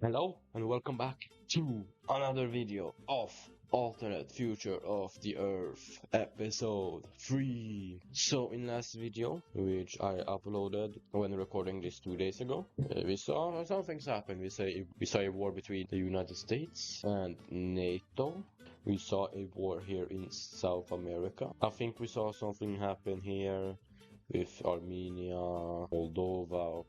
Hello and welcome back to another video of Alternate Future of the Earth episode 3. So in last video, which I uploaded when recording this 2 days ago, we saw some things happen. We saw a war between the United States and NATO. We saw a war here in South America. I think we saw something happen here with Armenia, Moldova,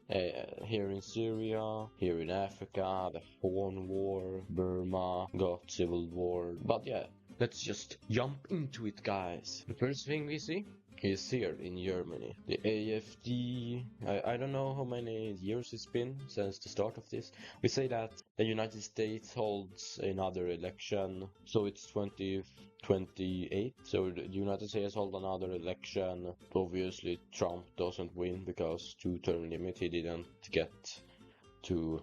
here in Syria, here in Africa, the Horn War, Burma got civil war. But yeah, let's just jump into it, guys. The first thing we see is here in Germany. The AFD, I don't know how many years it's been since the start of this. We say that the United States holds another election, so it's 2028. So the United States hold another election. Obviously Trump doesn't win because two-term limit, he didn't get to.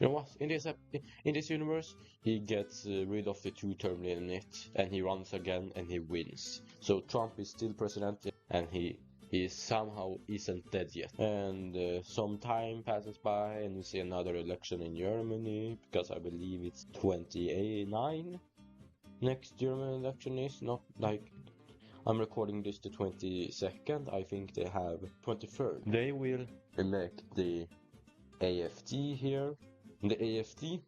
You know what? In this universe, he gets rid of the two-term limit, and he runs again, and he wins. So Trump is still president, and he somehow isn't dead yet. And some time passes by, and we see another election in Germany, because I believe it's 29. Next German election is not like. I'm recording this the 22nd. I think they have 23rd. They will elect the AFD here. The AFD,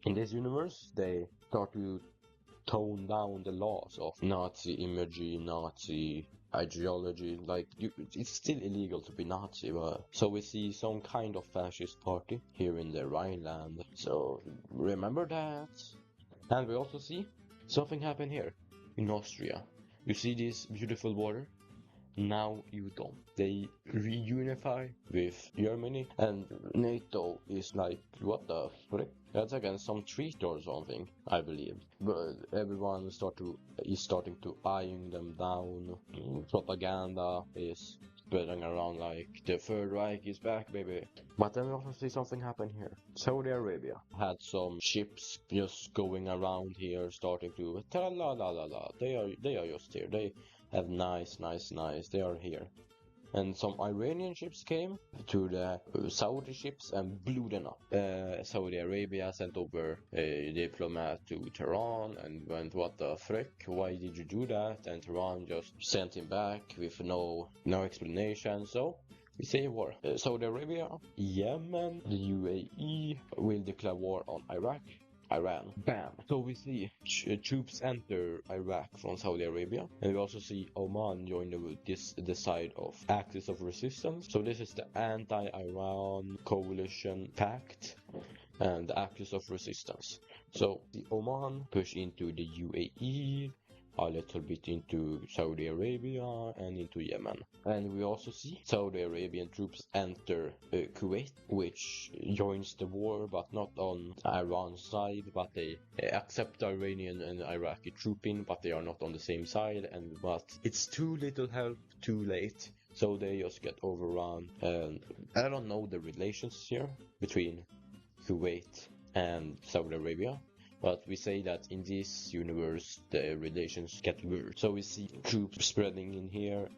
in this universe, they start to tone down the laws of Nazi imagery, Nazi ideology. Like, it's still illegal to be Nazi, but so we see some kind of fascist party here in the Rhineland. So remember that. And we also see something happen here in Austria. You see this beautiful water? Now you don't. They reunify with Germany, and NATO is like, what the frick? That's against some treaty or something, I believe. But everyone is starting to eyeing them down. Propaganda is spreading around like the Third Reich is back, baby. But then we also see something happen here. Saudi Arabia had some ships just going around here, starting to la. They are just here. They have nice. They are here. And some Iranian ships came to the Saudi ships and blew them up. Saudi Arabia sent over a diplomat to Tehran and went, what the frick, why did you do that? And Tehran just sent him back with no explanation. So we say war. Saudi Arabia, Yemen, the UAE will declare war on Iran. Bam. So we see troops enter Iraq from Saudi Arabia, and we also see Oman join the side of Axis of Resistance. So this is the anti-Iran coalition pact and the Axis of Resistance. So the Oman push into the UAE, a little bit into Saudi Arabia and into Yemen. And we also see Saudi Arabian troops enter Kuwait, which joins the war, but not on Iran's side, but they accept Iranian and Iraqi trooping, but they are not on the same side, but it's too little help, too late. So they just get overrun, and I don't know the relations here between Kuwait and Saudi Arabia. But we say that in this universe, the relations get worse. So we see troops spreading in here,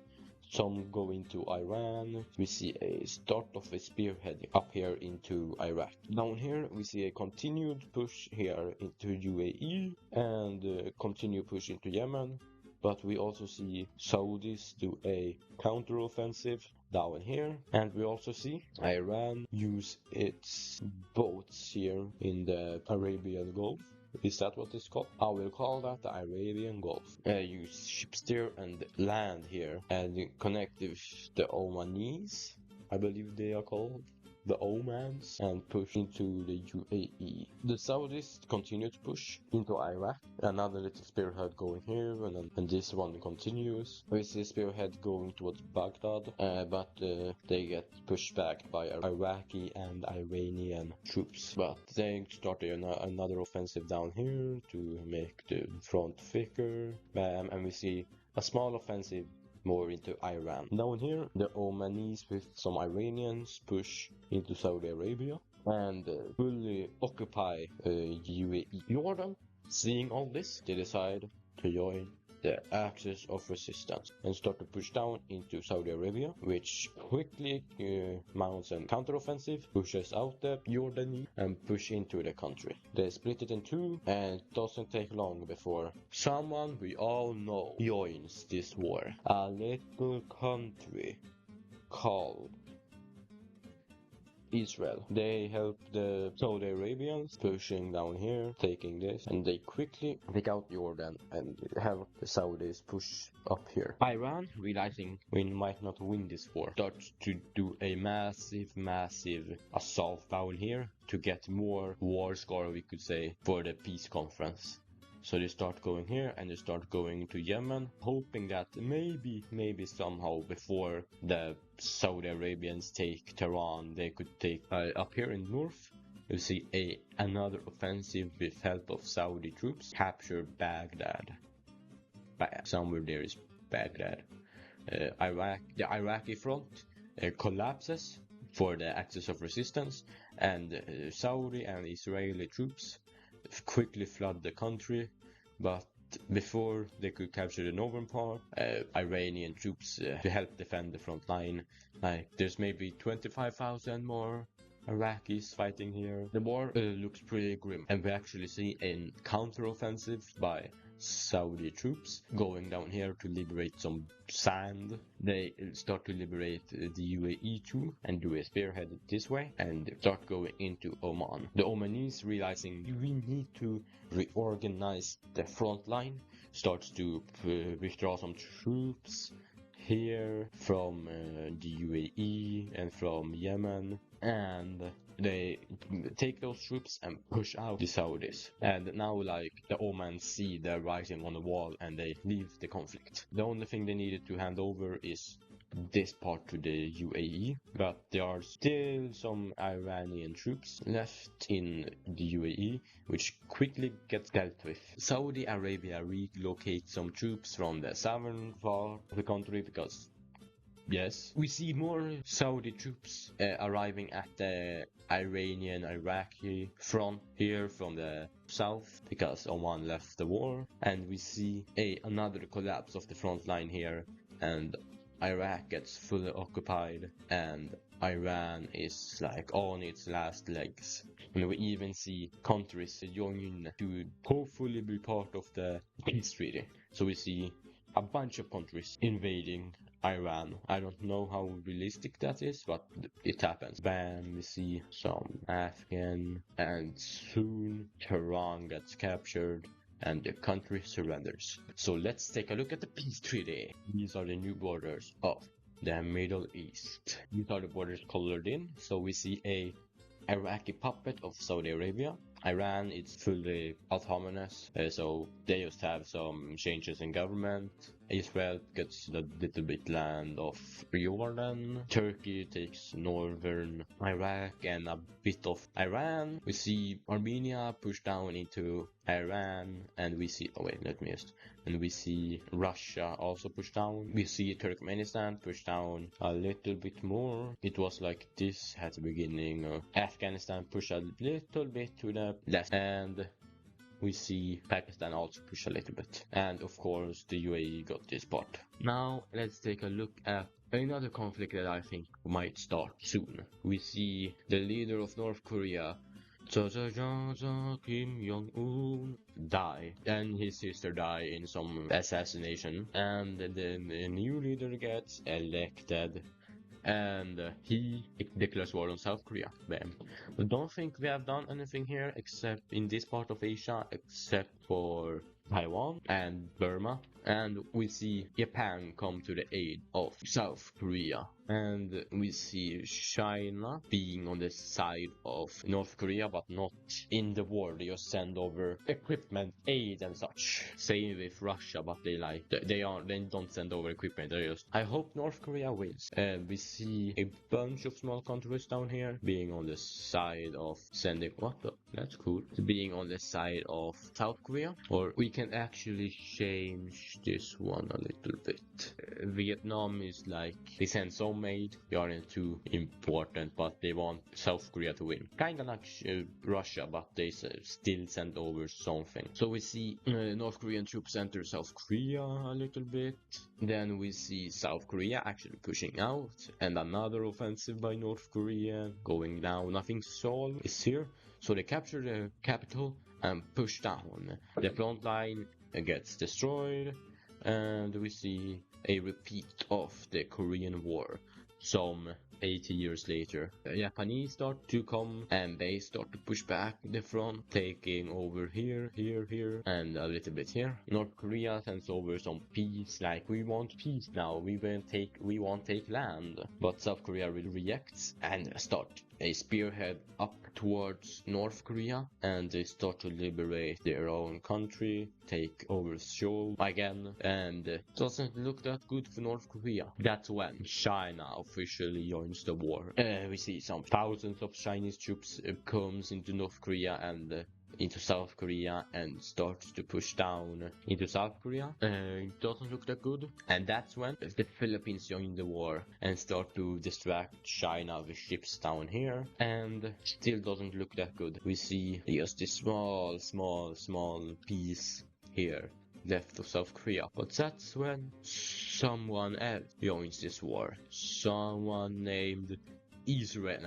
some going to Iran. We see a start of a spearhead up here into Iraq. Down here, we see a continued push here into UAE and continued push into Yemen. But we also see Saudis do a counteroffensive down here, and we also see Iran use its boats here in the Arabian Gulf. Is that what it's called? I will call that the Arabian Gulf. Use ships there and land here and connect with the Omanis, I believe they are called. The Omans, and push into the UAE. The Saudis continue to push into Iraq. Another little spearhead going here, and this one continues. We see a spearhead going towards Baghdad, but they get pushed back by Iraqi and Iranian troops. But they start another offensive down here to make the front thicker. And we see a small offensive more into Iran. Down here, the Omanis with some Iranians push into Saudi Arabia and fully occupy UAE. Jordan, seeing all this, they decide to join the axis of resistance and start to push down into Saudi Arabia, which quickly mounts a counteroffensive, pushes out the Jordani and push into the country. They split it in two, and it doesn't take long before someone we all know joins this war. A little country called Israel. They help the Saudi Arabians pushing down here, taking this, and they quickly take out Jordan and have the Saudis push up here. Iran, realizing we might not win this war, starts to do a massive assault down here to get more war score, we could say, for the peace conference. So they start going here and they start going to Yemen, hoping that maybe somehow before the Saudi Arabians take Tehran, they could take up here in north. You see another offensive with help of Saudi troops, capture Baghdad. Somewhere there is Baghdad. The Iraqi front collapses for the axis of resistance, and Saudi and Israeli troops quickly flood the country, but before they could capture the northern part, Iranian troops to help defend the front line. Like, there's maybe 25,000 more Iraqis fighting here. The war looks pretty grim, and we actually see a counter-offensive by Saudi troops going down here to liberate some sand. They start to liberate the UAE too and do a spearhead this way and start going into Oman. The Omanis, realizing we need to reorganize the front line, starts to withdraw some troops here from the UAE and from Yemen, and they take those troops and push out the Saudis. And now, like, the Omans see the writing on the wall and they leave the conflict. The only thing they needed to hand over is this part to the UAE, but there are still some Iranian troops left in the UAE, which quickly gets dealt with. Saudi Arabia relocates some troops from the southern part of the country because, yes, we see more Saudi troops arriving at the Iranian-Iraqi front here from the south because Oman left the war, and we see another collapse of the front line here, and Iraq gets fully occupied and Iran is like on its last legs. And we even see countries join to hopefully be part of the peace treaty. So we see a bunch of countries invading Iran. I don't know how realistic that is, but it happens. Bam, we see some Afghan, and soon Tehran gets captured and the country surrenders. So let's take a look at the peace treaty. These are the new borders of the Middle East. These are the borders colored in. So we see a Iraqi puppet of Saudi Arabia. Iran is fully autonomous, so they just have some changes in government. Israel gets a little bit land of Jordan. Turkey takes northern Iraq and a bit of Iran. We see Armenia push down into Iran, and we see, and we see Russia also push down. We see Turkmenistan push down a little bit more. It was like this at the beginning. Afghanistan push a little bit to the left, and we see Pakistan also push a little bit. And of course the UAE got this part. Now let's take a look at another conflict that I think might start soon. We see the leader of North Korea, Kim Jong-un, die, and his sister die in some assassination, and then a new leader gets elected, and he declares war on South Korea. Bam. I don't think we have done anything here except in this part of Asia, except for Taiwan and Burma, and we see Japan come to the aid of South Korea, and we see China being on the side of North Korea but not in the war. They just send over equipment, aid and such. Same with Russia, but they don't send over equipment. They just, I hope North Korea wins. We see a bunch of small countries down here being on the side of sending, that's cool, being on the side of South Korea. Or we can actually change this one a little bit. Vietnam is like, they send so made. They aren't too important, but they want South Korea to win. Kinda like Russia, but they still send over something. So we see North Korean troops enter South Korea a little bit. Then we see South Korea actually pushing out, and another offensive by North Korea going down. I think Seoul is here. So they capture the capital and push down. The front line gets destroyed, and we see a repeat of the Korean War. Some 80 years later, the Japanese start to come and they start to push back the front, taking over here, and a little bit here. North Korea sends over some peace, like we want peace now, we won't take land. But South Korea will react and start a spearhead up towards North Korea, and they start to liberate their own country, take over Seoul again, and it doesn't look that good for North Korea. That's when China officially joins the war. We see some thousands of Chinese troops comes into North Korea and into South Korea and starts to push down into South Korea. It doesn't look that good. And that's when the Philippines join the war and start to distract China with ships down here, and still doesn't look that good. We see just this small piece here left of South Korea. But that's when someone else joins this war. Someone named Israel.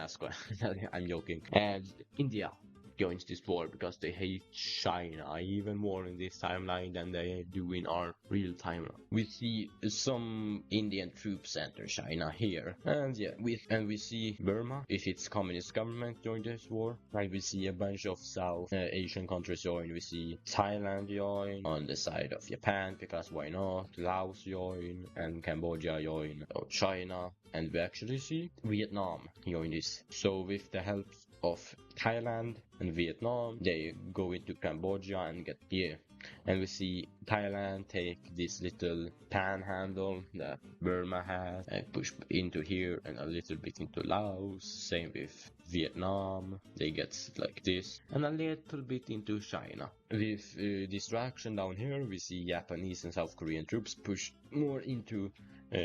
I'm joking. And India joins this war because they hate China even more in this timeline than they do in our real timeline. We see some Indian troops enter China here, and yeah, we see Burma, if its communist government join this war. Right, we see a bunch of South Asian countries join. We see Thailand join on the side of Japan because why not? Laos join, and Cambodia join, or China, and we actually see Vietnam join this. So with the help of Thailand and Vietnam, they go into Cambodia and get here. And we see Thailand take this little panhandle that Burma has and push into here and a little bit into Laos. Same with Vietnam, they get like this, and a little bit into China. With distraction down here, we see Japanese and South Korean troops push more into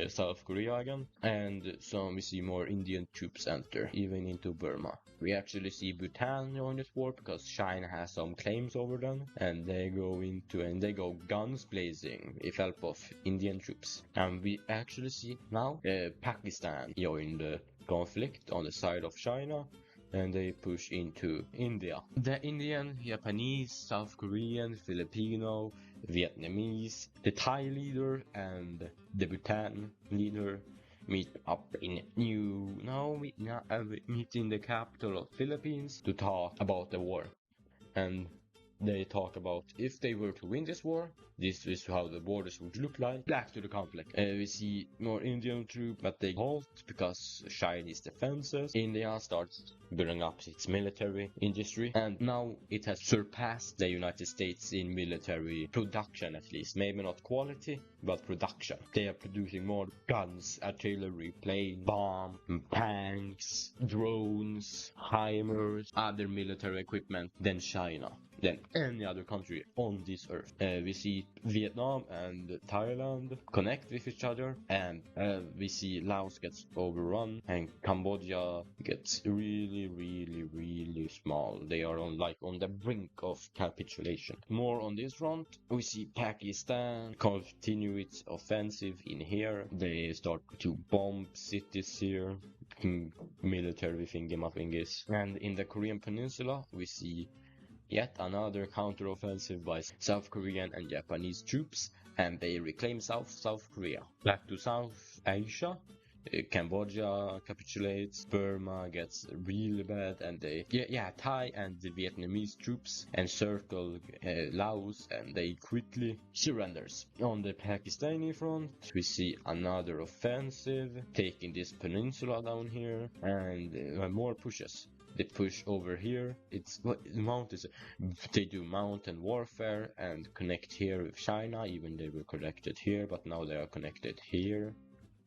South Korea again, and so we see more Indian troops enter, even into Burma. We actually see Bhutan join this war because China has some claims over them, and they go guns blazing with help of Indian troops. And we actually see now Pakistan join the conflict on the side of China, and they push into India. The Indian, Japanese, South Korean, Filipino, Vietnamese, the Thai leader and the Bhutan leader meet up in meet in the capital of Philippines to talk about the war. And they talk about if they were to win this war, this is how the borders would look like. Back to the conflict. We see more Indian troops, but they halt because Chinese defenses. India starts building up its military industry, and now it has surpassed the United States in military production, at least. Maybe not quality, but production. They are producing more guns, artillery, planes, bombs, tanks, drones, HIMARS, other military equipment than China, than any other country on this earth. We see Vietnam and Thailand connect with each other, and we see Laos gets overrun, and Cambodia gets really small. They are on the brink of capitulation. More on this front, we see Pakistan continue its offensive in here. They start to bomb cities here, military thingy-mappingis. And in the Korean Peninsula, we see yet another counter-offensive by South Korean and Japanese troops, and they reclaim South Korea. Back to South Asia, Cambodia capitulates, Burma gets really bad, and Thai and the Vietnamese troops encircle Laos, and they quickly surrenders. On the Pakistani front, we see another offensive taking this peninsula down here, and more pushes. They push over here. They do mountain warfare and connect here with China. Even they were connected here, but now they are connected here.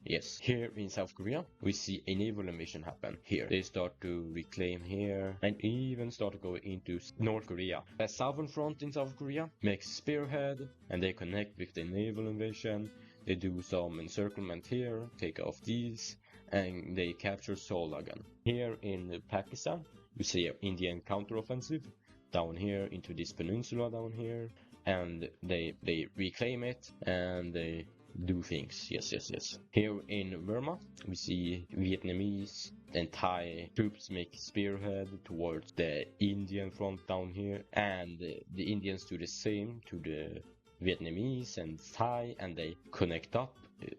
Yes, here in South Korea, we see a naval invasion happen here. They start to reclaim here and even start to go into North Korea. The southern front in South Korea makes spearhead, and they connect with the naval invasion. They do some encirclement here, take off these, and they capture Solagan. Here in Pakistan, we see an Indian counteroffensive down here into this peninsula down here, and they reclaim it and they do things. Yes. Here in Burma, we see Vietnamese and Thai troops make spearhead towards the Indian front down here, and the Indians do the same to the Vietnamese and Thai, and they connect up,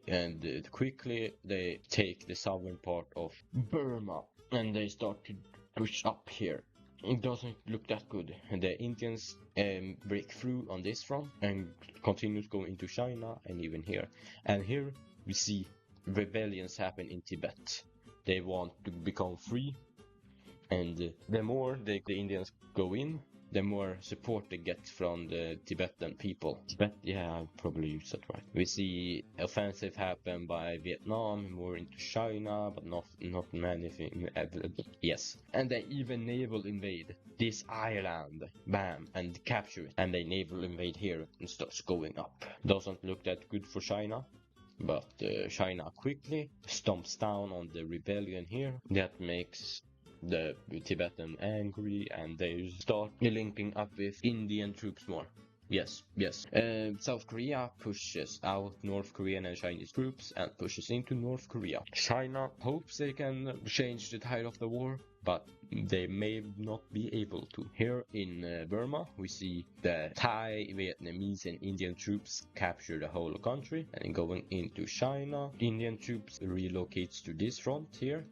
and quickly they take the southern part of Burma and they start to push up here. It doesn't look that good. The Indians break through on this front and continue to go into China and even here. And here we see rebellions happen in Tibet. They want to become free, and the more the Indians go in, the more support they get from the Tibetan people. Yeah, I probably used that right. We see offensive happen by Vietnam, more into China, but not many things. Yes, and they even naval invade this island, bam, and capture it. And they naval invade here and starts going up. Doesn't look that good for China. But China quickly stomps down on the rebellion here. That makes the Tibetan angry, and they start linking up with Indian troops more. Yes. South Korea pushes out North Korean and Chinese troops and pushes into North Korea. China hopes they can change the tide of the war, but they may not be able to. Here in Burma, we see the Thai, Vietnamese and Indian troops capture the whole country, and going into China, Indian troops relocates to this front here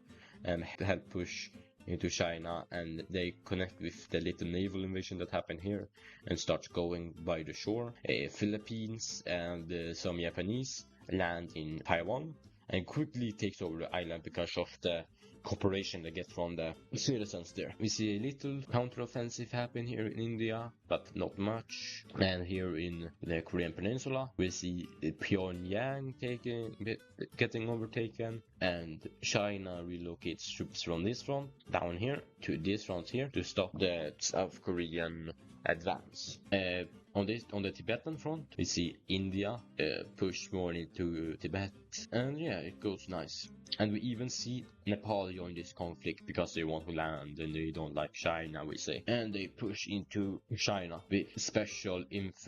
and help push into China, and they connect with the little naval invasion that happened here and start going by the shore. Philippines and some Japanese land in Taiwan and quickly takes over the island because of the cooperation they get from the citizens there. We see a little counteroffensive happen here in India, but not much. And here in the Korean Peninsula, we see Pyongyang getting overtaken, and China relocates troops from this front down here to this front here to stop the South Korean advance. On the Tibetan front, we see India push more into Tibet, and yeah, it goes nice. And we even see Nepal join this conflict because they want to land and they don't like China, we say. And they push into China with special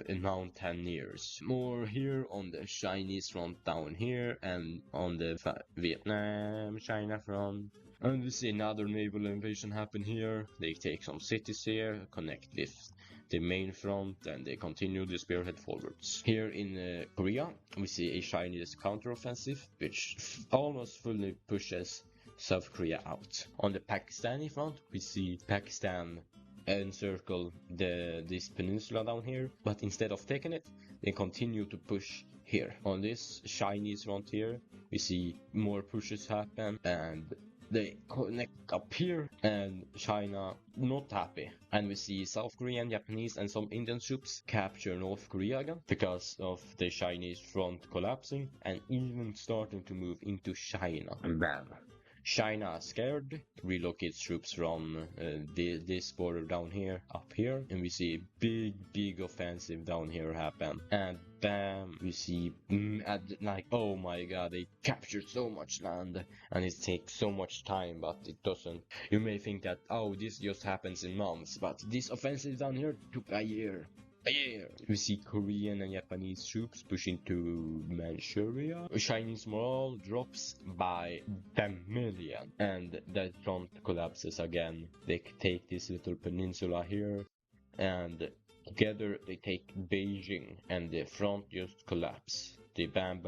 mountaineers. More here on the Chinese front down here, and on the Vietnam-China front. And we see another naval invasion happen here. They take some cities here, connect with the main front, and they continue the spearhead forwards. Here in Korea, we see a Chinese counteroffensive, which almost fully pushes South Korea out. On the Pakistani front, we see Pakistan encircle this peninsula down here, but instead of taking it, they continue to push here. On this Chinese front here, we see more pushes happen, and they connect up here, and China not happy. And we see South Korean, Japanese and some Indian troops capture North Korea again because of the Chinese front collapsing and even starting to move into China. And bam. China scared, relocates troops from this border down here, up here, and we see a big offensive down here happen. And bam, we see, like, oh my god, they captured so much land, and it takes so much time, but it doesn't. You may think that, oh, this just happens in months, but this offensive down here took a year. We see Korean and Japanese troops push into Manchuria. Chinese morale drops by a million, and that front collapses again. They take this little peninsula here, and together they take Beijing, and the front just collapse. They bam,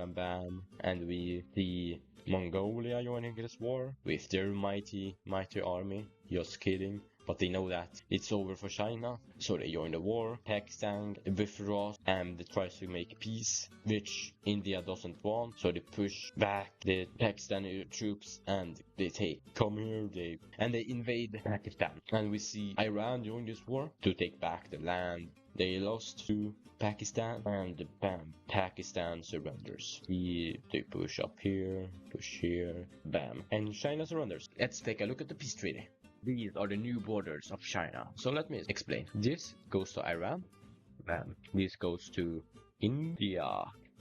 and we see Mongolia joining this war with their mighty army. Just kidding. But they know that it's over for China, so they join the war. Pakistan withdraws and tries to make peace, which India doesn't want, so they push back the Pakistani troops and they come here, and they invade Pakistan. And we see Iran join this war to take back the land they lost to Pakistan, and bam, Pakistan surrenders. They push up here, push here, bam, and China surrenders. Let's take a look at the peace treaty. These are the new borders of China. So let me explain. This goes to Iran. Bam. This goes to India.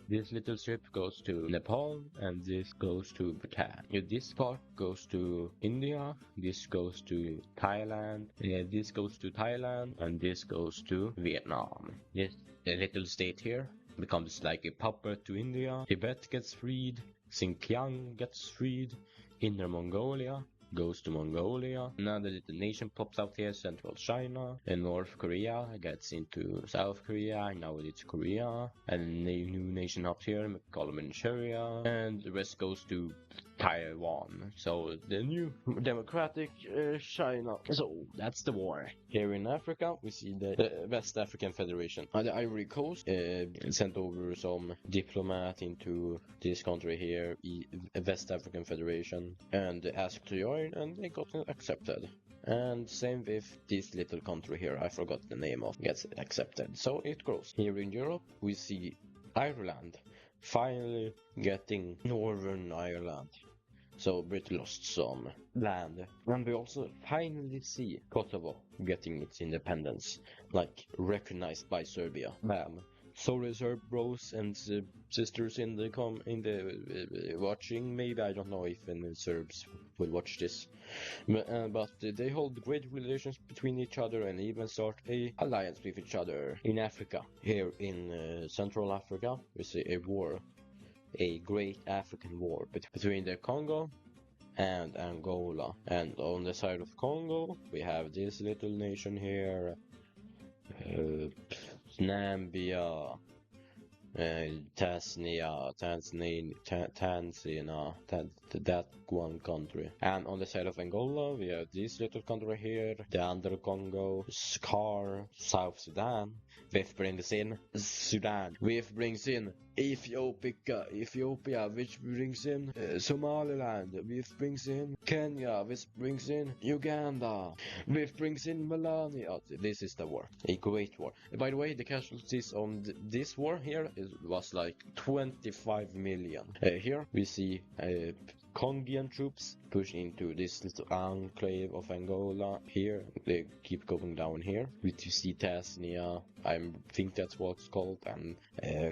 This little strip goes to Nepal, and this goes to Bhutan. This part goes to India, this goes to Thailand, this goes to Thailand, and this goes to Vietnam. This little state here becomes like a puppet to India. Tibet gets freed, Xinjiang gets freed, Inner Mongolia goes to Mongolia. Another little nation pops out here, Central China, and North Korea gets into South Korea, and now it's Korea, and a new nation up here, we call them Manchuria, and the rest goes to Taiwan. So the new democratic China. So that's the war. Here in Africa, we see the West African Federation. The Ivory Coast sent over some diplomat into this country here, West African Federation, and asked to join, and they got accepted. And same with this little country here, I forgot the name of, gets accepted. So it grows. Here in Europe, we see Ireland finally getting Northern Ireland. So Britain lost some land. And we also finally see Kosovo getting its independence, like recognized by Serbia. Bam. Sorry, Serb bros and sisters in the watching. Maybe I don't know if any Serbs will watch this, but they hold great relations between each other and even start a alliance with each other. In Africa, here in Central Africa, we see a war, a great African war between the Congo and Angola. And on the side of Congo, we have this little nation here, Zambia, Tanzania, that one country. And on the side of Angola, we have this little country here, the Under Congo, Scar, South Sudan. Which brings in Sudan, which brings in Ethiopia, which brings in Somaliland, which brings in Kenya, which brings in Uganda, which brings in Melania. This is the war, a great war. By the way, the casualties on this war here was like 25 million. Here we see Congian troops push into this little enclave of Angola. Here they keep going down here. We see Tanzania, I think that's what it's called, and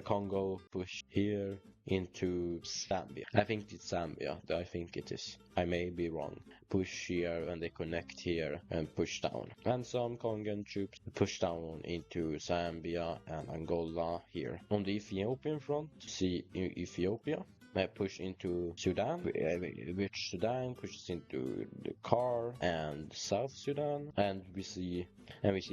Congo push here into Zambia. I think it's Zambia, I think it is. I may be wrong. Push here and they connect here and push down. And some Congan troops push down into Zambia and Angola here. On the Ethiopian front, see Ethiopia. Push into Sudan, which Sudan pushes into the CAR and South Sudan, and we see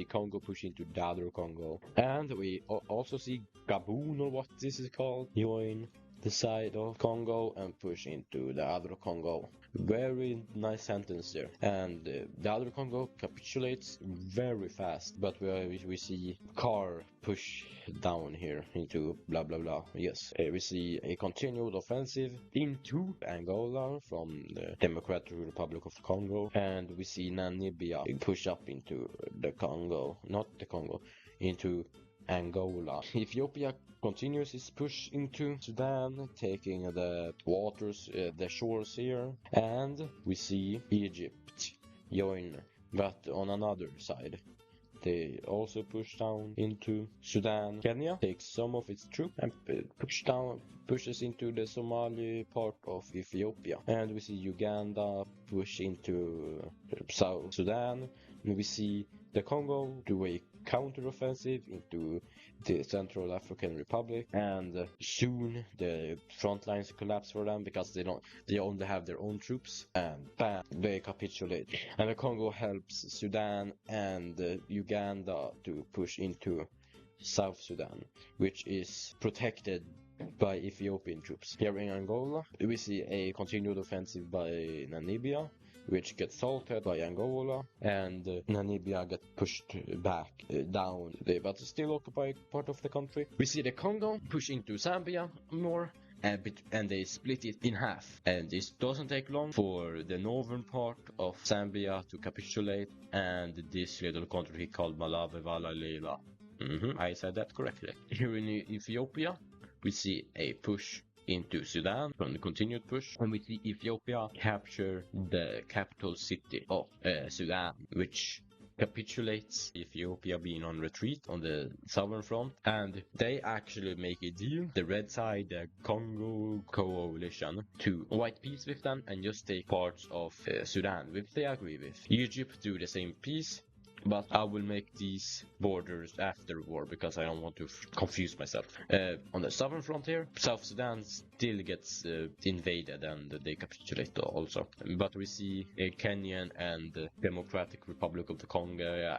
Congo push into the other Congo, and we also see Gabon, or what this is called, join the side of Congo and push into the other Congo. Very nice sentence there. And the other Congo capitulates very fast, but we see CAR push down here into blah blah blah. Yes, we see a continued offensive into Angola from the Democratic Republic of Congo, and we see Namibia push up into the Congo, not the Congo, into Angola. Ethiopia continues its push into Sudan, taking the waters, the shores here, and we see Egypt join, but on another side. They also push down into Sudan. Kenya takes some of its troops and pushes into the Somali part of Ethiopia. And we see Uganda push into South Sudan. And we see the Congo do a counter-offensive into the Central African Republic, and soon the front lines collapse for them because they only have their own troops, and bam, they capitulate. And the Congo helps Sudan and Uganda to push into South Sudan, which is protected by Ethiopian troops. Here in Angola, we see a continued offensive by Namibia, which gets salted by Angola, and Namibia gets pushed back down, but still occupy part of the country. We see the Congo push into Zambia more, and they split it in half. And this doesn't take long for the northern part of Zambia to capitulate, and this little country called Malawi Valalela. I said that correctly. Here in Ethiopia, we see a push into Sudan from the continued push, and we see Ethiopia capture the capital city of Sudan, which capitulates Ethiopia being on retreat on the southern front, and they actually make a deal, the red side, the Congo coalition, to white peace with them and just take parts of Sudan, which they agree with. Egypt do the same peace, but I will make these borders after war because I don't want to confuse myself. On the southern frontier, South Sudan still gets invaded and they capitulate also. But we see Kenyan and Democratic Republic of the Congo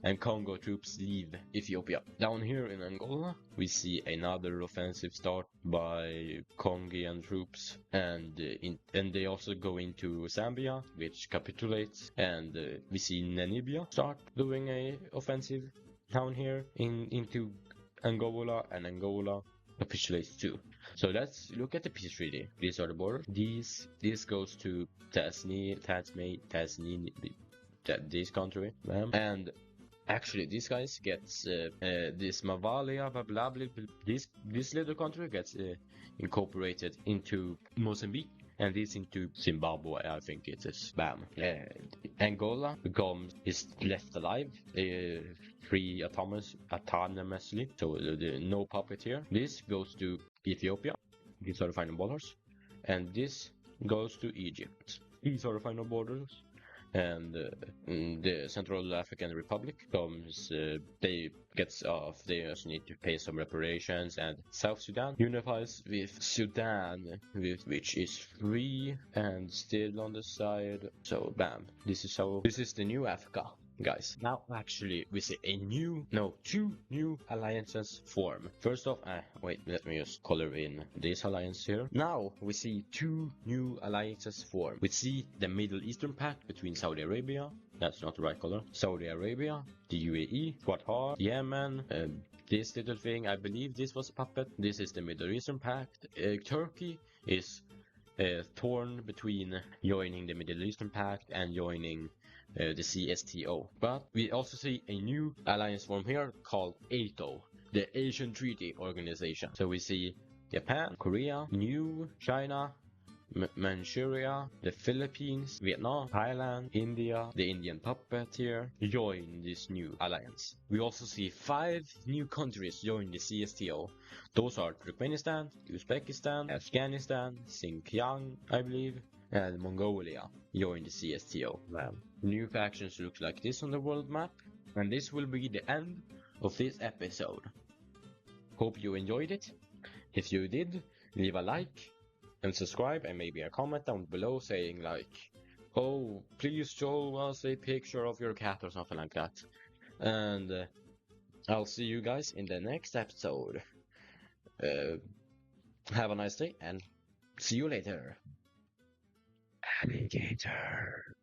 and Congo troops leave Ethiopia. Down here in Angola, we see another offensive start by Congolese troops, and they also go into Zambia, which capitulates, and we see Namibia start doing a offensive down here into Angola, and Angola capitulates too. So let's look at the peace treaty. These are the borders. This goes to Tanzania, this country, and actually these guys gets this Mavalia, blah, blah, blah, blah, this little country gets incorporated into Mozambique, and this into Zimbabwe, I think it is. Bam. Angola is left alive, free autonomously, so no puppet here. This goes to Ethiopia. These are the final borders, and this goes to Egypt. These are the final borders. And the Central African Republic comes, they just need to pay some reparations, and South Sudan unifies with Sudan, which is free and still on the side. So bam, this is the new Africa, guys. Now actually we see two new alliances form. First off, wait, let me just color in this alliance here. Now we see two new alliances form. We see the Middle Eastern Pact between Saudi Arabia, that's not the right color, Saudi Arabia, the UAE, Qatar, Yemen, this little thing, I believe this was a puppet. This is the Middle Eastern Pact. Turkey is torn between joining the Middle Eastern Pact and joining the CSTO. But we also see a new alliance form here called ATO, the Asian Treaty Organization. So we see Japan, Korea, China, Manchuria, the Philippines, Vietnam, Thailand, India, the Indian puppet here join this new alliance. We also see 5 new countries join the CSTO. Those are Turkmenistan, Uzbekistan, Afghanistan, Xinjiang, I believe, and Mongolia join the CSTO. New factions look like this on the world map, and this will be the end of this episode. Hope you enjoyed it. If you did, leave a like and subscribe, and maybe a comment down below saying like, oh, please show us a picture of your cat or something like that. And I'll see you guys in the next episode. Have a nice day and see you later. Alligator.